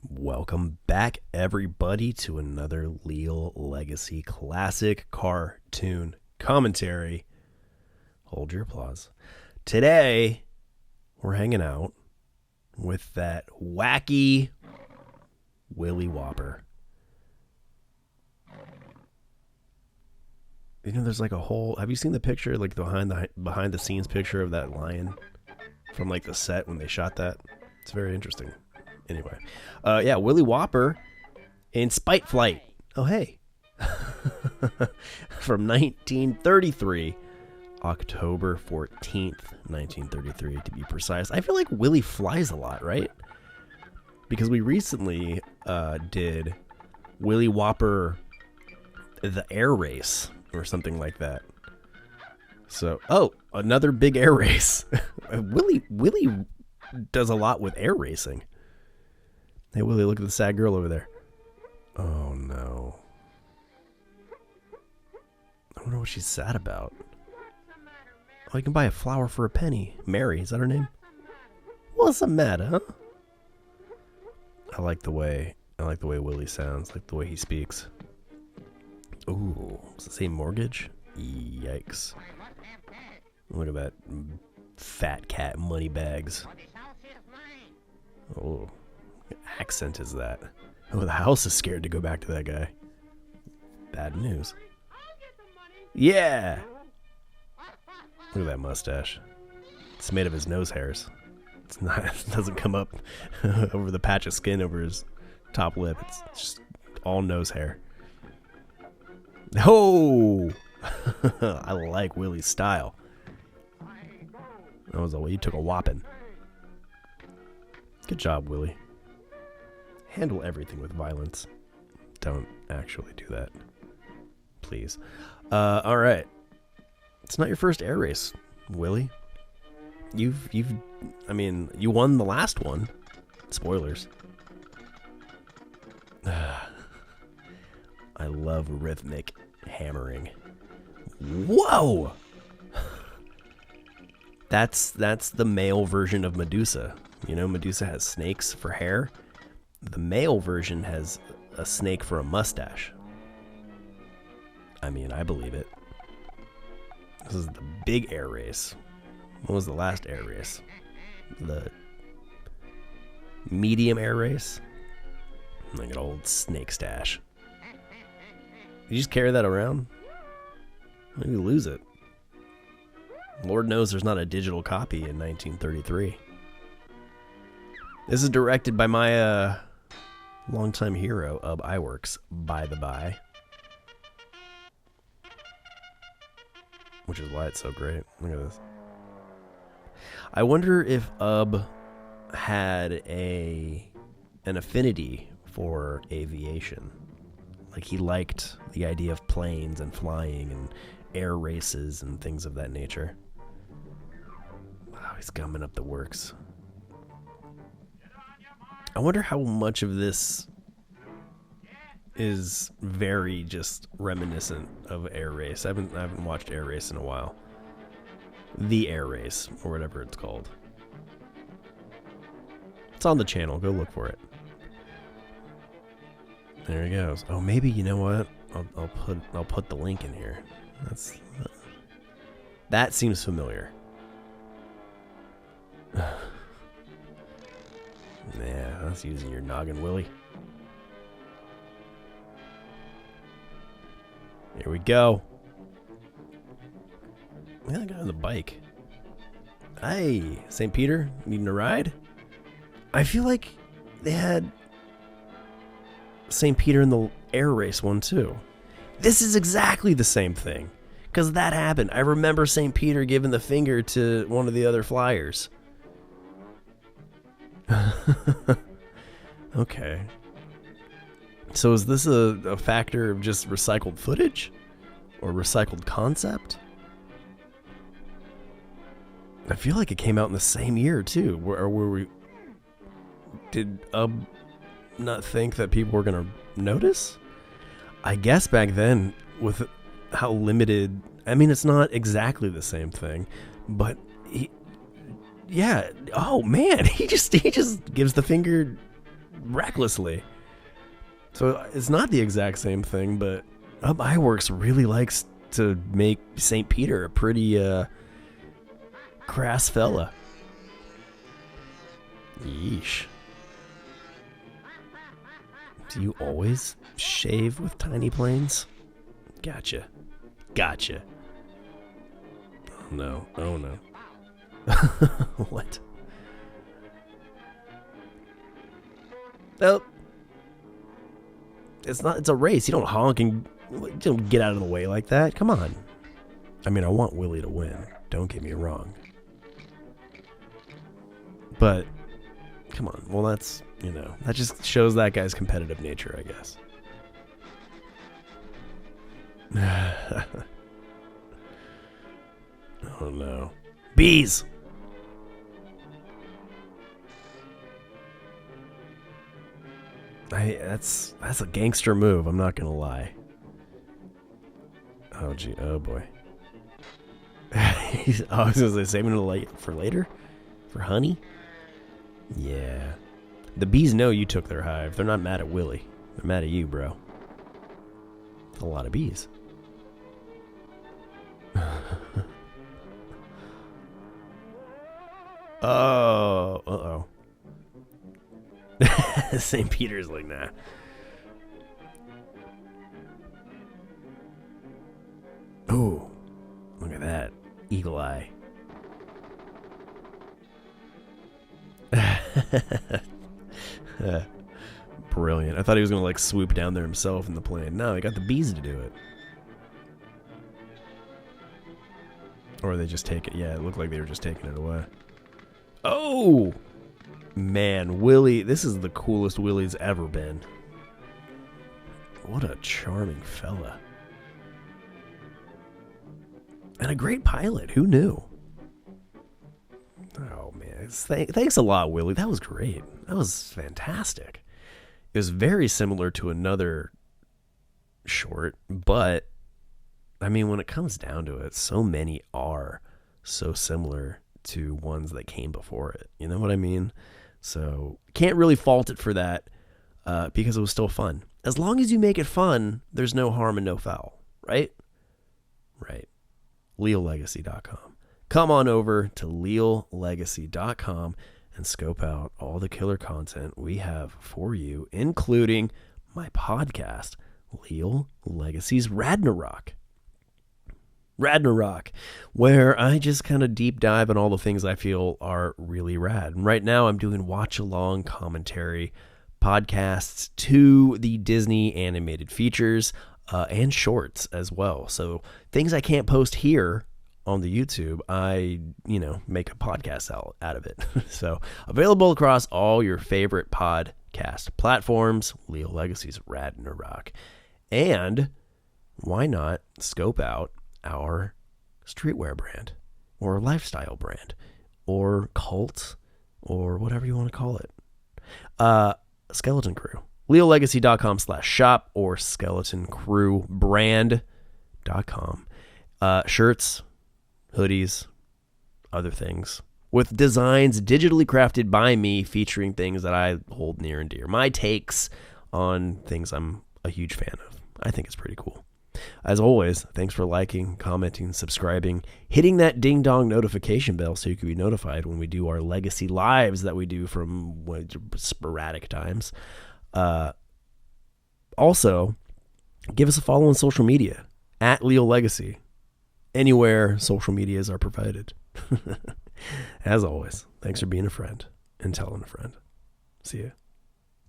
Welcome back, everybody, to another Leal Legacy Classic Cartoon Commentary. Hold your applause. Today, we're hanging out with that wacky Willie Whopper. You know, there's like a whole... Have you seen the picture, like the behind the scenes picture of that lion from like the set when they shot that? It's very interesting. Anyway, yeah, Willie Whopper in Spite Flight. Oh, hey. From 1933, October 14th, 1933, to be precise. I feel like Willie flies a lot, right? Because we recently did Willie Whopper the Air Race or something like that. So, oh, another big air race. Willie does a lot with air racing. Hey, Willie, look at the sad girl over there. Oh, no. I wonder what she's sad about. Oh, you can buy a flower for a penny. Mary, is that her name? What's the matter, huh? I like the way Willie sounds, like the way he speaks. Ooh, does it say mortgage? Yikes. Look at that fat cat money bags. Oh. What accent is that? Oh, the house is scared to go back to that guy. Bad news. Yeah! Look at that mustache. It's made of his nose hairs. It's not. It doesn't come up over the patch of skin over his top lip. It's just all nose hair. Oh! I like Willie's style. That was a way you took a whopping. Good job, Willie. Handle everything with violence. Don't actually do that. Please. Alright. It's not your first air race, Willie. You won the last one. Spoilers. I love rhythmic hammering. Whoa! That's the male version of Medusa. You know, Medusa has snakes for hair. The male version has a snake for a mustache. I mean, I believe it. This is the big air race. What was the last air race? The medium air race? Like an old snake stash. You just carry that around? Maybe you lose it. Lord knows there's not a digital copy in 1933. This is directed by my longtime hero of Iwerks, by the by. Which is why it's so great. Look at this. I wonder if had an affinity for aviation. Like he liked the idea of planes and flying and air races and things of that nature. Wow, he's gumming up the works. I wonder how much of this is very just reminiscent of Air Race. I haven't watched Air Race in a while. The Air Race, or whatever it's called. It's on the channel. Go look for it. There he goes. Oh, maybe, you know what? I'll put the link in here. That seems familiar. Yeah, that's using your noggin, Willie. Here we go. Man, I got on the bike. Hey, St. Peter, needing a ride? I feel like they had St. Peter in the air race one too. This is exactly the same thing. Because that happened. I remember St. Peter giving the finger to one of the other flyers. Okay. So is this a factor of just recycled footage? Or recycled concept? I feel like it came out in the same year too. Did not think that people were going to notice? I guess back then, with how limited... I mean, it's not exactly the same thing, but yeah. Oh man, he just gives the finger recklessly. So it's not the exact same thing, but Iwerks really likes to make St. Peter a pretty crass fella. Yeesh. Do you always shave with tiny planes? Gotcha. Oh no. What? Nope. It's a race. You don't honk and you don't get out of the way like that. Come on. I mean, I want Willie to win. Don't get me wrong. But, come on. Well, that's, that just shows that guy's competitive nature, I guess. Oh, no. Bees! That's a gangster move, I'm not gonna lie. Oh, gee. Oh, boy. I was gonna say, saving it for later? For honey? Yeah. The bees know you took their hive. They're not mad at Willie. They're mad at you, bro. That's a lot of bees. Oh. Uh-oh. St. Peter's like, nah. Ooh. Look at that. Eagle eye. Brilliant. I thought he was going to swoop down there himself in the plane. No, he got the bees to do it. Or they just take it. Yeah, it looked like they were just taking it away. Oh! Man, Willie, this is the coolest Willie's ever been. What a charming fella. And a great pilot. Who knew? Oh, man. Thanks a lot, Willie. That was great. That was fantastic. It was very similar to another short, but, I mean, when it comes down to it, so many are so similar to ones that came before it. You know what I mean? So, can't really fault it for that because it was still fun. As long as you make it fun, there's no harm and no foul, right? Right. LealLegacy.com. Come on over to LealLegacy.com and scope out all the killer content we have for you, including my podcast, Leal Legacy's Radnarok. Radnarok, where I just kind of deep dive on all the things I feel are really rad. And right now I'm doing watch-along commentary podcasts to the Disney animated features and shorts as well. So things I can't post here on the YouTube, I, make a podcast out of it. So available across all your favorite podcast platforms, Leal Legacy's Radnarok. And why not scope out our streetwear brand or lifestyle brand or cult or whatever you want to call it. Skeleton Crew. LealLegacy.com/shop or SkeletonCrewBrand.com. Shirts, hoodies, other things with designs digitally crafted by me featuring things that I hold near and dear. My takes on things I'm a huge fan of. I think it's pretty cool. As always, thanks for liking, commenting, subscribing, hitting that ding-dong notification bell so you can be notified when we do our Legacy Lives that we do from sporadic times. Also, give us a follow on social media, at Leal Legacy, anywhere social medias are provided. As always, thanks for being a friend and telling a friend. See ya.